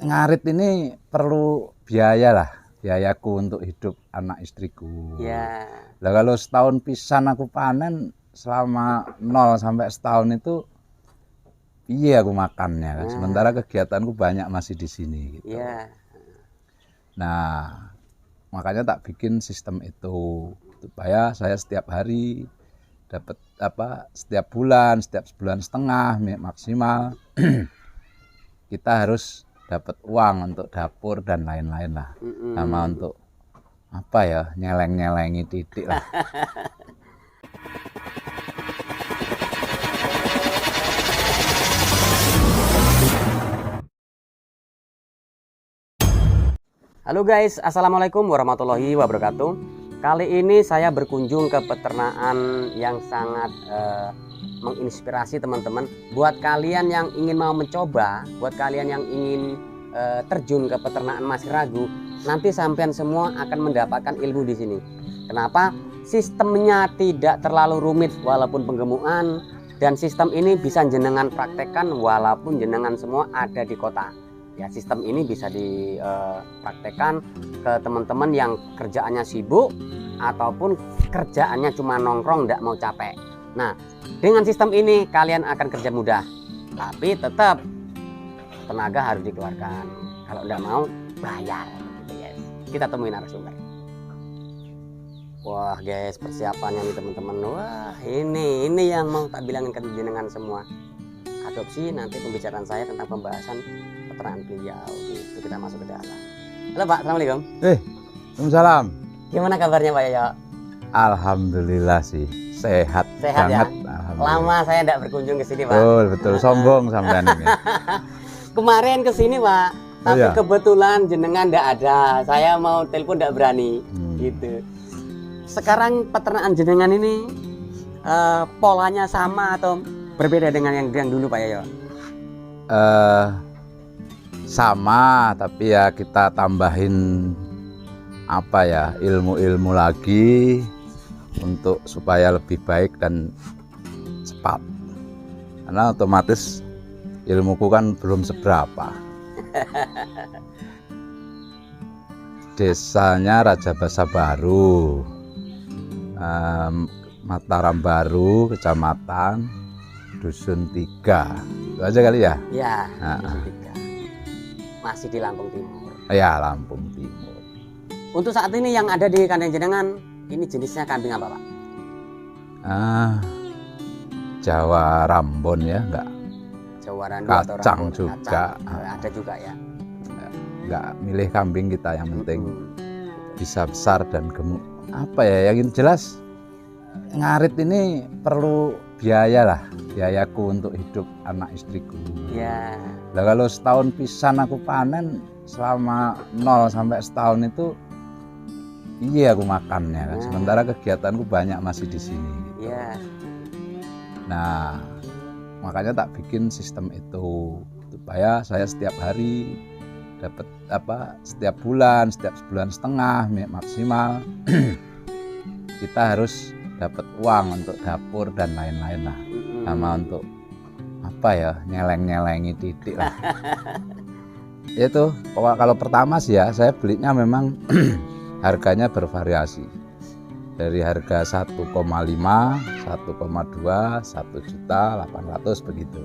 ngarit ini perlu biaya lah, biayaku untuk hidup anak istriku. Ya. Lah kalau setahun pisan aku panen selama 0 sampai setahun itu iya aku makannya kan. Sementara kegiatanku banyak masih di sini gitu. Ya. Nah, makanya tak bikin sistem itu supaya saya setiap hari dapat setiap bulan, setiap sebulan setengah maksimal kita harus dapat uang untuk dapur dan lain-lain lah. Sama untuk nyeleng-nyelengi titik lah. Halo guys, assalamualaikum warahmatullahi wabarakatuh. Kali ini saya berkunjung ke peternakan yang sangat menginspirasi teman-teman. Buat kalian yang ingin mau mencoba, buat kalian yang ingin terjun ke peternakan masih ragu, nanti sampean semua akan mendapatkan ilmu di sini. Kenapa? Sistemnya tidak terlalu rumit walaupun penggemukan, dan sistem ini bisa jenengan praktekkan walaupun jenengan semua ada di kota. Ya, sistem ini bisa dipraktekkan ke teman-teman yang kerjaannya sibuk ataupun kerjaannya cuma nongkrong tidak mau capek. Nah, dengan sistem ini kalian akan kerja mudah, tapi tetap tenaga harus dikeluarkan. Kalau tidak mau bayar gitu, guys. Kita temuin narasumber. Wah guys, persiapannya nih teman-teman. Wah, ini yang mau tak bilangin ke jenengan semua. Adopsi, nanti pembicaraan saya tentang pembahasan peternakan beliau gitu. Kita masuk ke dalam. Halo Pak, assalamualaikum. Waalaikumsalam. Gimana kabarnya Pak Yoyo? Alhamdulillah sih sehat banget. Ya? Lama saya tidak berkunjung ke sini Pak. Betul sombong sampean ini. Kemarin ke sini Pak, tapi kebetulan jenengan tidak ada. Saya mau telepon tidak berani gitu. Sekarang peternakan jenengan ini polanya sama atau berbeda dengan yang dulu Pak Yoyo? Sama, tapi ya kita tambahin ilmu-ilmu lagi untuk supaya lebih baik dan cepat. Karena otomatis ilmuku kan belum seberapa. Desanya Raja Basa Baru, Mataram Baru, Kecamatan Dusun 3. Itu aja kali ya? Ya, Dusun 3. Masih di Lampung Timur. Ya, Lampung Timur. Untuk saat ini yang ada di kandang jenengan, ini jenisnya kambing apa Pak? Jawa Rambon ya, enggak. Jawa Randu Kacang atau Rambon, juga. Kacang. Ada juga ya. Enggak milih kambing kita, yang penting bisa besar dan gemuk. Yang jelas ngarit ini perlu biaya lah, biayaku untuk hidup anak istriku. Ya. Lah kalau setahun pisan aku panen selama 0 sampai setahun itu iya aku makannya kan. Sementara kegiatanku banyak masih di sini. Ya. Nah, makanya tak bikin sistem itu supaya saya setiap hari dapat setiap bulan, setiap sebulan setengah maksimal kita harus dapat uang untuk dapur dan lain-lain lah. Sama untuk nyeleng-nyelengi titik lah. Itu kalau pertama sih ya, saya belinya memang harganya bervariasi. Dari harga 1,5, 1,2, 1.800.000 begitu.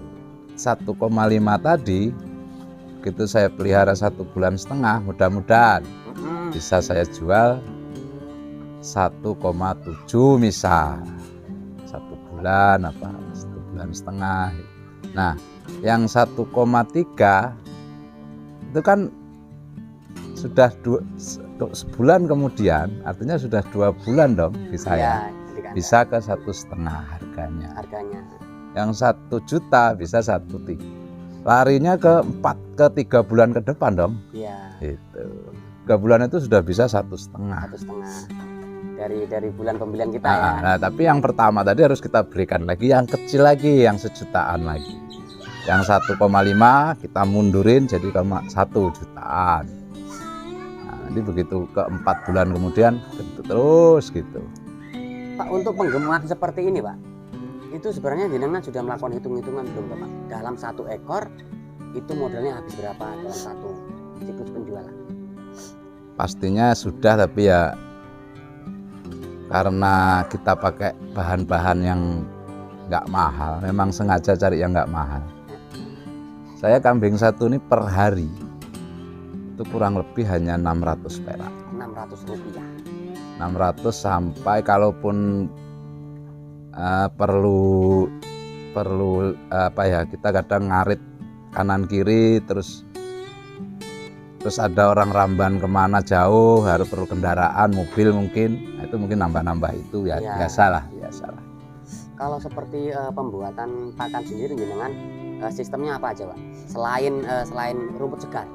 1,5 tadi begitu saya pelihara 1 bulan setengah, mudah-mudahan bisa saya jual 1,7 misal. 1 bulan 1 bulan setengah. Nah, yang 1,3 itu kan sudah sebulan kemudian, artinya sudah 2 bulan dong di saya. Bisa ke 1,5 harganya. Yang 1 juta bisa 1,3. Larinya ke 3 bulan ke depan dong. Iya. Itu 3 bulan itu sudah bisa 1,5. Dari bulan pembelian kita ya. Nah, tapi yang pertama tadi harus kita berikan lagi yang kecil lagi, yang 1 jutaan lagi. Yang 1,5 kita mundurin jadi 1 jutaan. Nah, nanti begitu ke 4 bulan kemudian terus gitu. Pak, untuk penggemukan seperti ini Pak, itu sebenarnya jenengan sudah melakukan hitung-hitungan belum Pak? Dalam 1 ekor itu modalnya habis berapa dalam satu siklus penjualan? Pastinya sudah, tapi ya karena kita pakai bahan-bahan yang nggak mahal, memang sengaja cari yang nggak mahal. Saya kambing satu ini per hari itu kurang lebih hanya 600 perak. 600 rupiah. 600 sampai kalaupun perlu apa ya, kita kadang ngarit kanan kiri, terus ada orang ramban kemana jauh, harus perlu kendaraan mobil mungkin, nah, itu mungkin nambah itu ya, Ya. biasalah. Kalau seperti pembuatan pakan sendiri jenengan sistemnya apa aja Pak? Selain rumput segar,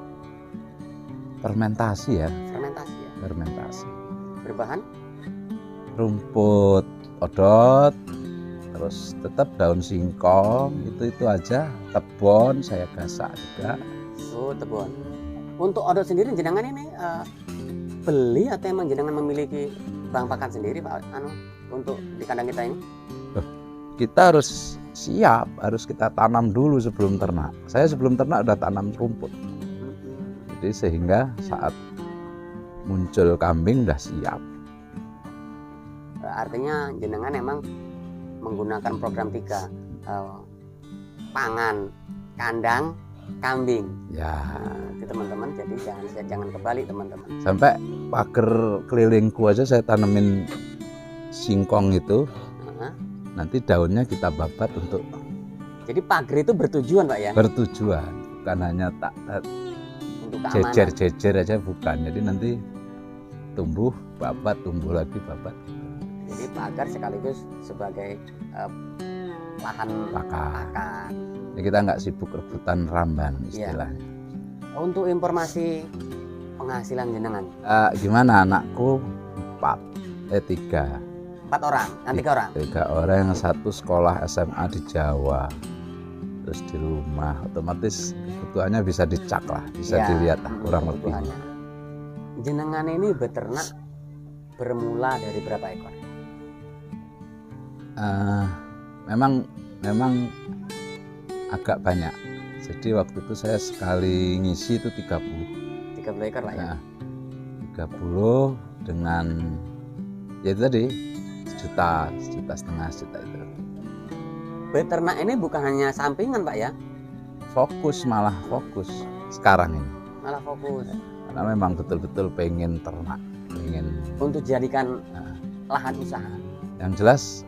Fermentasi ya, fermentasi ya. fermentasi. Berbahan Rumput odot, terus tetap daun singkong, itu aja. Tebon saya gasak juga. tebon. Untuk odot sendiri jenengan ini beli atau emang jenengan memiliki bank pakan sendiri Pak untuk di kandang kita ini? Kita harus siap, harus kita tanam dulu sebelum ternak. Saya sebelum ternak udah tanam rumput. Jadi sehingga saat muncul kambing udah siap. Artinya jenengan emang menggunakan program 3 pangan, kandang, kambing. Ya, Itu teman-teman, jadi jangan kebalik teman-teman. sampai pagar kelilingku aja saya tanemin singkong itu. Nanti daunnya kita babat untuk Jadi pagar itu bertujuan Pak ya? bertujuan, bukan hanya Untuk keamanan. jejer aja, bukan. Jadi nanti tumbuh babat, tumbuh lagi babat. Jadi pagar sekaligus sebagai lahan Pakan. pakan. Ini kita nggak sibuk rebutan ramban istilahnya. Untuk informasi penghasilan jenengan, Gimana anakku 3 4 orang, 3 orang. 3 orang, yang satu sekolah SMA di Jawa, terus di rumah otomatis kebutuhannya bisa dicak lah, bisa Ya, dilihat lah kurang lebih. kebutuhannya. Jenengan ini beternak bermula dari berapa ekor? Memang agak banyak. Jadi waktu itu saya sekali ngisi itu 30. 30 ekor Pak ya? Nah, 30 dengan ya itu tadi sejuta itu. Beternak ini bukan hanya sampingan Pak ya? Malah fokus sekarang ini. Malah fokus Karena memang betul-betul pengen ternak, pengen untuk jadikan lahan usaha. yang jelas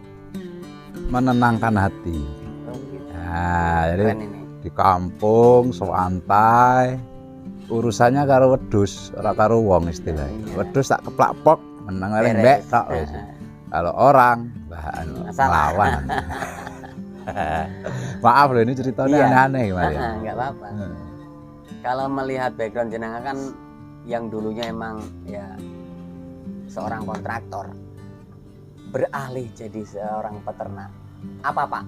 menenangkan hati. Oh, gitu. Nah, jadi Keren ini. di kampung santai, urusannya karo wedhus, ora karo wong istilahnya. Iya. Wedhus tak keplak pok, meneng Beres. mbek tok wis. Kalau orang bahan Masalah. melawan. Maaf loh, ini ceritanya Iya. aneh-aneh gimana ya? Nggak apa-apa. Kalau melihat background jenengan kan yang dulunya emang ya seorang kontraktor beralih jadi seorang peternak. Apa Pak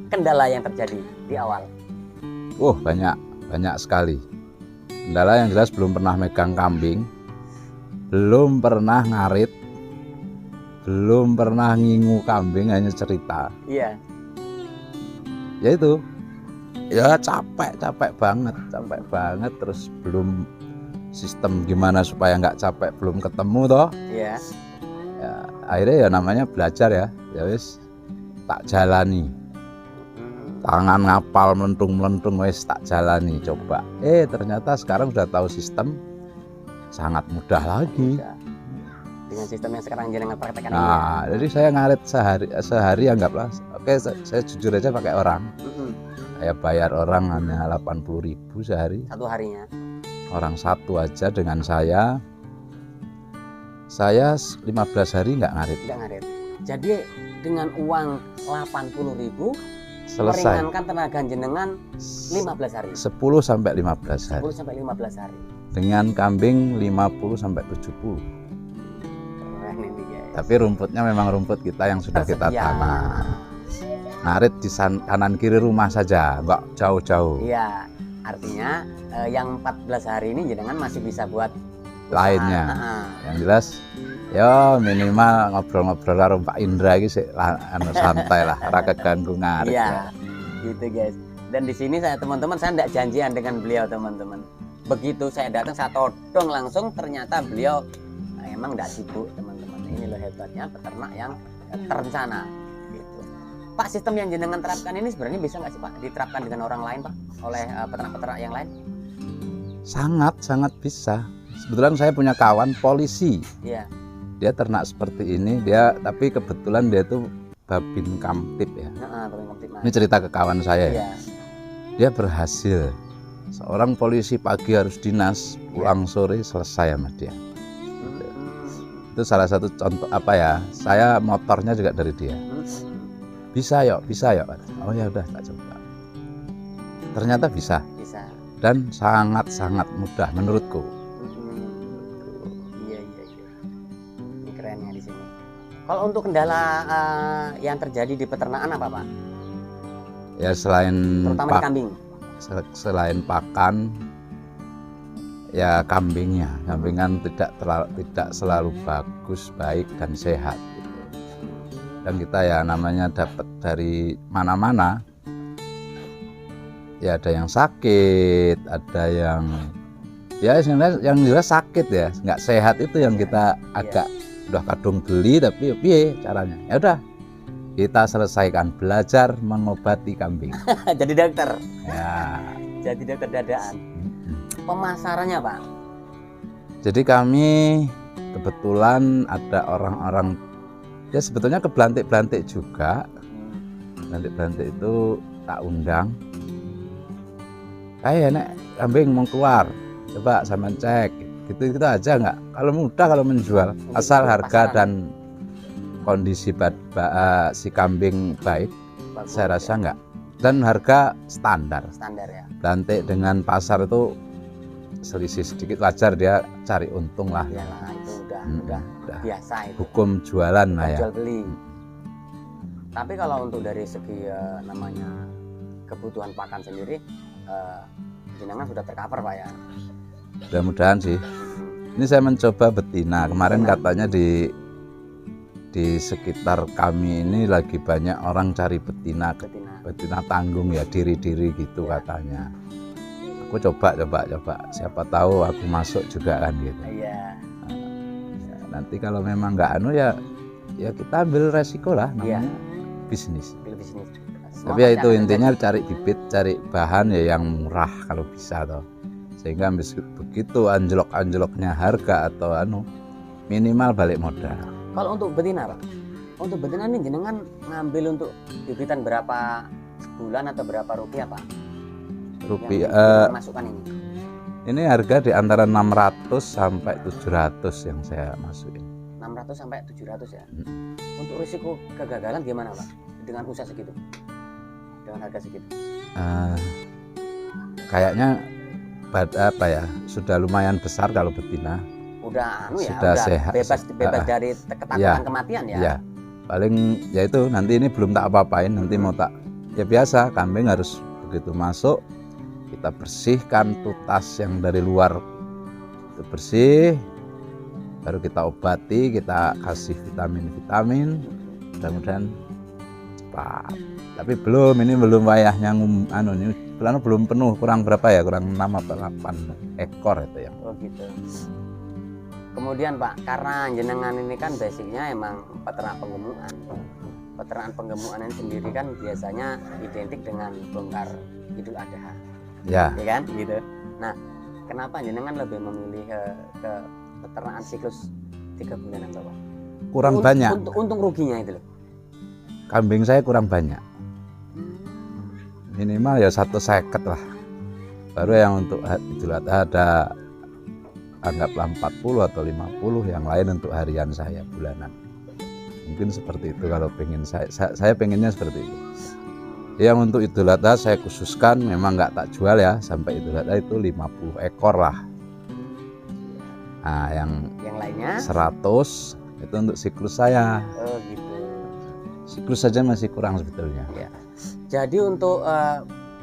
kendala yang terjadi di awal? Banyak sekali. Kendala yang jelas belum pernah megang kambing, belum pernah ngarit, belum pernah ngingu kambing, hanya cerita. Iya. Ya itu, ya capek banget, terus belum sistem gimana supaya nggak capek, belum ketemu toh. Iya. Ya, akhirnya ya namanya belajar ya wis tak jalani. Tangan ngapal melentung wis tak jalani, coba. Ternyata sekarang udah tahu sistem, sangat mudah lagi. Udah. Dengan sistem yang sekarang jenengan praktekkan ini. Nah, jadi saya ngarit sehari anggaplah. Oke, saya jujur aja pakai orang. Saya bayar orang hanya 80.000 sehari. Satu harinya. Orang satu aja dengan saya 15 hari nggak ngarit. Tidak ngarit. Jadi dengan uang 80.000 Selesai. meringankan tenaga jenengan 15 hari. 10 sampai 15 hari. 10 sampai 15 hari. Dengan kambing 50 sampai 70. Keren ini guys. Tapi rumputnya memang rumput kita yang sudah kita Tersedia. tanam. Ngarit di kanan kiri rumah saja, nggak jauh-jauh. Iya, artinya yang 14 hari ini jenengan masih bisa buat Lainnya. usaha. Yang jelas ya minimal ngobrol-ngobrol karo Pak Indra iki sik santai lah, ora keganggu ngarit. Iya, gitu guys. Dan di sini saya teman-teman, saya tidak janjian dengan beliau teman-teman. Begitu saya datang, saya todong langsung, ternyata beliau emang tidak sibuk teman-teman. Ini loh hebatnya peternak yang terencana. Gitu. Pak, sistem yang jenengan terapkan ini sebenarnya bisa nggak sih Pak diterapkan dengan orang lain Pak, oleh peternak-peternak yang lain? Sangat bisa. Kebetulan saya punya kawan polisi. Iya. Dia ternak seperti ini, tapi kebetulan dia tuh Babin Kamtib ya. Ini cerita ke kawan saya ya. Iya. Dia berhasil. Seorang polisi pagi harus dinas, pulang sore selesai sama dia. Itu salah satu contoh apa ya? Saya motornya juga dari dia. Bisa yuk. Oh ya udah, tak coba. Ternyata bisa. Dan sangat mudah menurutku. Iya. Ini kerennya di sini. Kalau untuk kendala yang terjadi di peternakan apa Pak? Ya selain terutama di kambing. Selain pakan, ya kambingnya. Kambing kan tidak selalu bagus, baik dan sehat. Gitu. Dan kita ya namanya dapat dari mana-mana. Ya ada yang sakit, ada yang ya sebenarnya yang jelas sakit ya, nggak sehat itu yang kita agak udah kadung beli tapi piye caranya. Ya udah kita selesaikan, belajar mengobati kambing. Jadi dokter. Ya. Jadi dokter dadaan. Pemasarannya Pak? Jadi kami kebetulan ada orang-orang ya sebetulnya kebelantik-belantik juga. Belantik-belantik itu tak undang. Nek kambing mau keluar, coba sama cek. Gitu aja nggak. Kalau mudah kalau menjual, asal harga dan kondisi si kambing baik, bagus, saya rasa enggak. Dan harga standar ya. Belantik dengan pasar itu selisih sedikit, wajar dia cari untung lah. Yalah, itu udah biasa itu. Hukum jualan lah ya. Jual beli. Tapi kalau untuk dari segi namanya kebutuhan pakan sendiri, jenengan sudah tercover Pak ya. Mudah-mudahan sih. Ini saya mencoba betina. Kemarin katanya di sekitar kami ini lagi banyak orang cari betina tanggung ya, diri-diri gitu ya. Katanya aku coba siapa tahu aku masuk juga kan gitu. Iya. Nah, nanti kalau memang nggak ya kita ambil resiko lah, namanya bisnis. Tapi ya itu intinya cari bibit, cari bahan ya yang murah kalau bisa toh, sehingga begitu anjloknya harga atau minimal balik modal. Kalau untuk betina Pak, untuk betina ini jenengan ngambil untuk bibitan berapa sebulan atau berapa rupiah Pak? Rupiah masukkan ini. Ini harga di antara 600 sampai 700 yang saya masukin. 600 sampai 700 ya. Untuk risiko kegagalan gimana Pak? Dengan usaha segitu? Dengan harga segitu? Kayaknya sudah lumayan besar kalau betina. Sudah sehat, bebas dari ketakutan kematian ya. Iya. Paling ya itu nanti ini belum tak apa-apain, nanti mau tak ya biasa, kambing harus begitu masuk kita bersihkan tutas yang dari luar itu bersih, baru kita obati, kita kasih vitamin, mudah-mudahan cepat. Tapi ini belum wayahnya ini belum penuh, kurang berapa ya, kurang 6 atau 8 ekor itu ya. Oh gitu. Kemudian Pak, karena jenengan ini kan basicnya emang peternak penggemukan. Peternakan penggemukan ini sendiri kan biasanya identik dengan bongkar Idul Adha. Ya kan gitu. Nah, kenapa jenengan lebih memilih ke peternakan siklus 3 bulanan Pak? Kurang banyak. Untung ruginya itu loh. Kambing saya kurang banyak. Minimal ya 150 lah. Baru yang untuk Idul Adha ada anggaplah 40 atau 50, yang lain untuk harian saya bulanan. Mungkin seperti itu kalau pengen saya pengennya seperti itu. Yang untuk Idul Adha saya khususkan, memang nggak tak jual ya, sampai Idul Adha itu 50 ekor lah. Nah, yang lainnya 100 itu untuk siklus saya. Oh gitu. Siklus saja masih kurang sebetulnya. Ya. Jadi untuk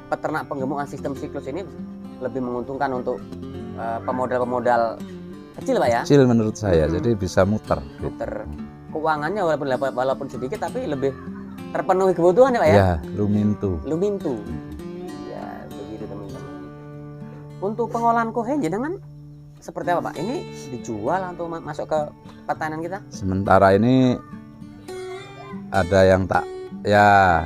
peternak penggemukan sistem siklus ini lebih menguntungkan untuk pemodal kecil Pak ya? Kecil menurut saya, jadi bisa muter. Keuangannya walaupun sedikit tapi lebih terpenuhi kebutuhan ya Pak ya? Ya, lumintu. Untuk pengolahan kohe jenengan seperti apa Pak? Ini dijual atau masuk ke pertanian kita? Sementara ini ada yang tak ya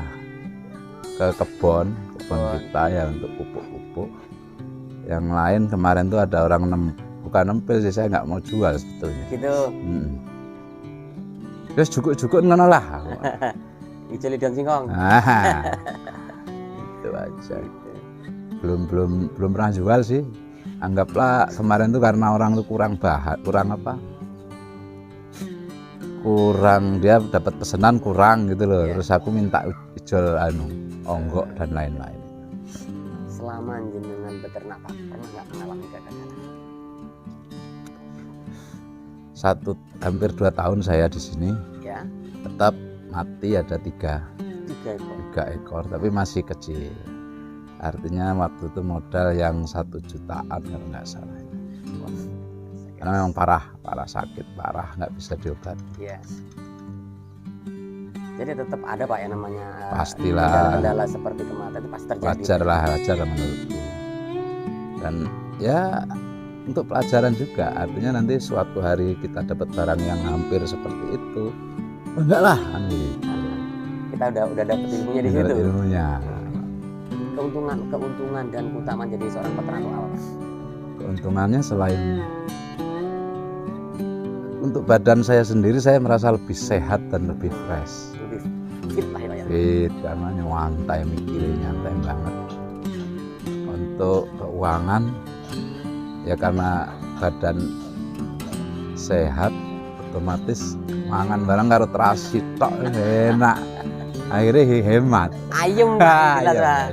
ke kebun kita ya untuk pupuk-pupuk. Yang lain kemarin tuh ada orang bukan nempel sih, saya nggak mau jual sebetulnya. Gitu. Terus cukup ngono lah. Ijo lidang singkong. Itu aja. Belum pernah jual sih. Anggaplah kemarin tuh karena orang tuh kurang dia dapat pesanan kurang gitu loh. Yeah. Terus aku minta ijol onggok dan lain-lain. Selama jenengan beternak Pak, pernah nggak mengalami kegagalan? Hampir 2 tahun saya di sini. Ya. Tetap mati ada 3 ekor, tapi masih kecil. Artinya waktu itu modal yang 1 jutaan kalau nggak salah. Karena memang parah sakit parah, nggak bisa diobati. Iya. Jadi tetap ada Pak yang namanya pastilah kendala seperti kematian itu pasti terjadi. Wajar lah menurutku. Dan ya untuk pelajaran juga, artinya nanti suatu hari kita dapat barang yang hampir seperti itu, enggak lah, kita udah dapat ilmunya di situ. Ilmunya. Keuntungan dan keutamaan jadi seorang peternak apa? Keuntungannya selain untuk badan saya sendiri, saya merasa lebih sehat dan lebih fresh. Lebih fit lah ya. Fit karena nyantai mikirin, nyantai banget. Untuk keuangan ya karena badan sehat otomatis mangan barang karo terasi tok enak. Akhirnya hemat. Ayem jelas lah.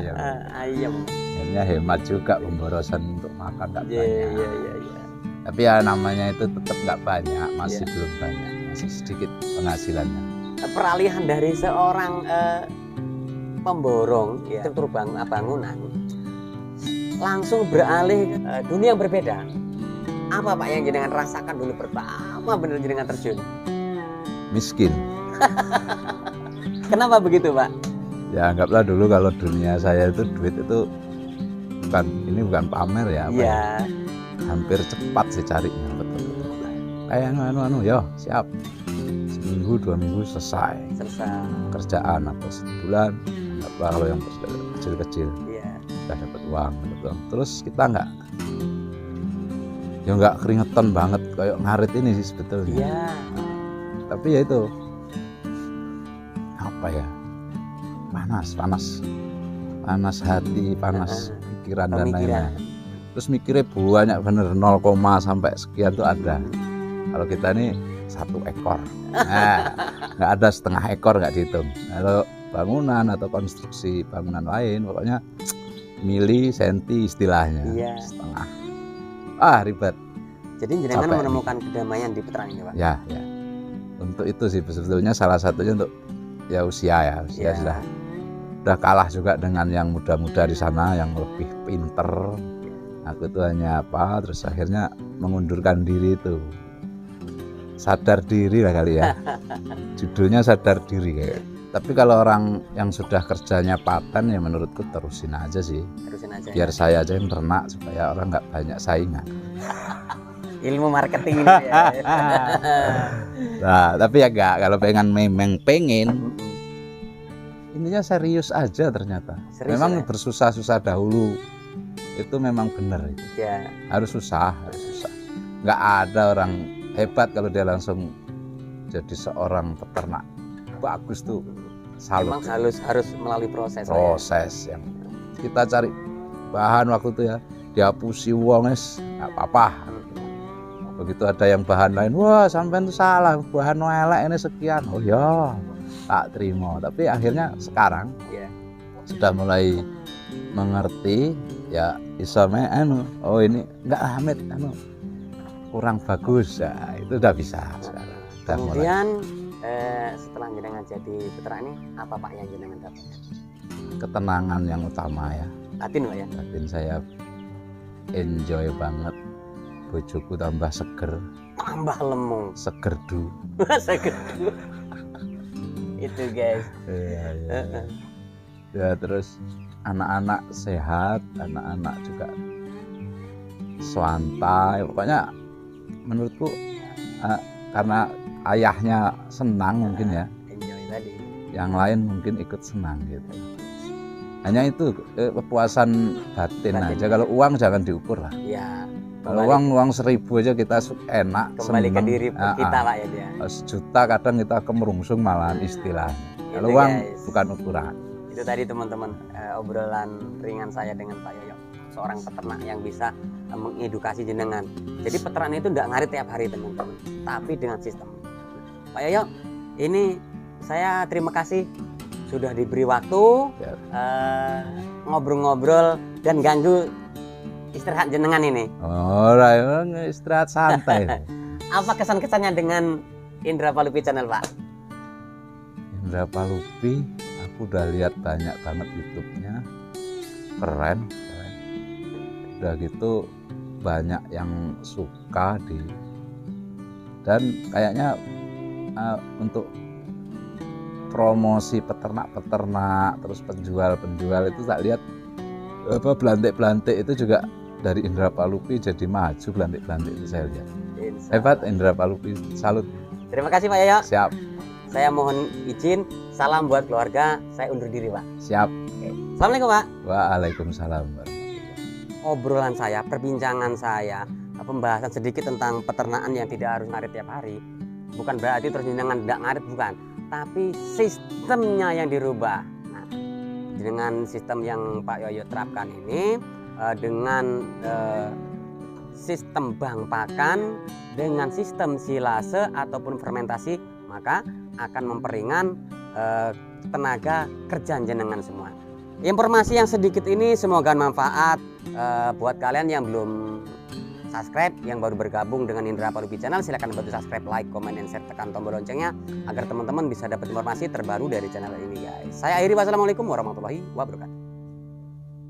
Ayem. Akhirnya hemat juga, pemborosan untuk makan nggak banyak. Iya. Tapi ya namanya itu tetap nggak banyak, masih belum banyak, masih sedikit penghasilannya. Peralihan dari seorang pemborong struktur bangunan langsung beralih ke dunia yang berbeda. Apa Pak yang jenengan rasakan dulu pertama bener jenengan terjun? Miskin. Kenapa begitu Pak? Ya anggaplah dulu kalau dunia saya itu duit itu bukan pamer ya. Iya. Hampir cepat sih carinya, betul. Kayak yo siap. Seminggu 2 minggu selesai. Kerjaan atau sebulan, anggaplah kalau yang kecil-kecil. Iya. Udah dapat uang, terus kita nggak keringetan banget kayak ngarit ini sih sebetulnya. Iya. Tapi ya itu apa ya, panas hati, panas pikiran dan lain-lain. Terus mikirnya banyak bener, 0, sampai sekian tuh ada. Kalau kita ini 1 ekor, nggak ada setengah ekor, nggak dihitung. Kalau bangunan atau konstruksi bangunan lain, pokoknya mili, senti istilahnya, setengah. Ribet. Jadi jenengan menemukan kedamaian di peternak ini Pak? Ya. Untuk itu sih sebetulnya salah satunya untuk ya usia sudah kalah juga dengan yang muda-muda di sana yang lebih pinter. Aku tuh hanya terus akhirnya mengundurkan diri itu. Sadar diri lah kali ya. Judulnya sadar diri kayak. Tapi kalau orang yang sudah kerjanya paten ya menurutku terusin aja sih. Biar saya aja yang ternak supaya orang nggak banyak saingan. Ilmu marketing ini ya. Nah, tapi ya enggak, kalau pengen ininya serius aja ternyata. Memang bersusah-susah dahulu. Itu memang benar itu. Ya. Harus susah. Nggak ada orang hebat kalau dia langsung jadi seorang peternak bagus tuh. Memang harus melalui proses yang kita cari bahan waktu itu ya, dihapusi wong nggak apa-apa. Begitu ada yang bahan lain, wah sampean tuh salah, bahan elek ini sekian. Oh ya, tak terima. Tapi akhirnya sekarang sudah mulai mengerti. Ya isome oh ini enggak Hamid kurang bagus ya, itu udah bisa sekarang. Kemudian setelah jenengan jadi peternak ini apa Pak yang jenengan dapat? Ketenangan yang utama ya. Batin Pak ya. Batin saya enjoy banget. Bojoku tambah seger. Tambah lemung. Segerdu. Segerdu. Itu guys. Ya terus anak-anak sehat, anak-anak juga swantai. Pokoknya menurutku karena ayahnya senang mungkin ya, enjoy tadi. yang lain mungkin ikut senang gitu. Hanya itu kepuasan batin aja. Kalau uang jangan diukur lah. Ya, Kalau uang 1.000 aja kita enak, kembali ke seneng. diri kita Pak ya dia. 1 juta kadang kita kemerungsung malahan istilahnya. Kalau Itu, uang guys. bukan ukuran. Itu tadi teman-teman obrolan ringan saya dengan Pak Yoyo, seorang peternak yang bisa mengedukasi jenengan. Jadi peternak itu tidak ngarit tiap hari teman-teman, tapi dengan sistem. Pak Yoyo, ini saya terima kasih sudah diberi waktu Ya. ngobrol-ngobrol dan ganggu istirahat jenengan ini. Orang istirahat santai. Apa kesan-kesannya dengan Indra Palupi Channel Pak? Indra Palupi, aku udah lihat banyak banget YouTube-nya, keren. Udah gitu banyak yang suka dan kayaknya untuk promosi peternak-peternak terus penjual-penjual itu tak lihat belantik-belantik itu juga dari Indra Palupi jadi maju, belantik-belantik itu saya lihat. Hebat Indra Palupi, salut. Terima kasih Pak Yoyo. Siap. Saya mohon izin, salam buat keluarga, saya undur diri Pak. Siap. Oke. Assalamualaikum Pak. Waalaikumsalam. Obrolan saya, perbincangan saya, pembahasan sedikit tentang peternakan yang tidak harus ngarit tiap hari. Bukan berarti terus jenengan tidak ngarit, bukan. Tapi sistemnya yang dirubah. Nah, dengan sistem yang Pak Yoyo terapkan ini, dengan sistem bank pakan, dengan sistem silase ataupun fermentasi, maka akan memperingan tenaga kerja jenengan semua. Informasi yang sedikit ini semoga manfaat buat kalian yang belum subscribe, yang baru bergabung dengan Indra Palupi Channel. Silahkan bantu subscribe, like, comment, dan share, tekan tombol loncengnya agar teman-teman bisa dapat informasi terbaru dari channel ini guys. Saya akhiri, wassalamualaikum warahmatullahi wabarakatuh.